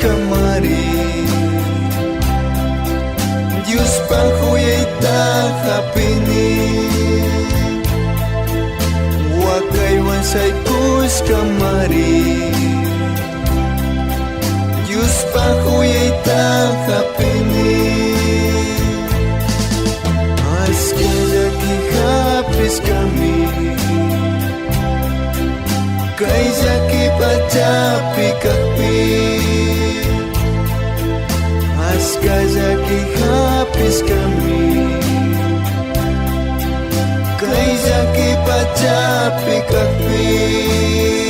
Kamari Diyos pangkuya'y takapini Wakay wansay kus kamari Diyos pangkuya'y takapini Aski lagi hapis kami Kay zaki pacapi kakpi Askazaki habis kami Kay zaki pacapi kakpi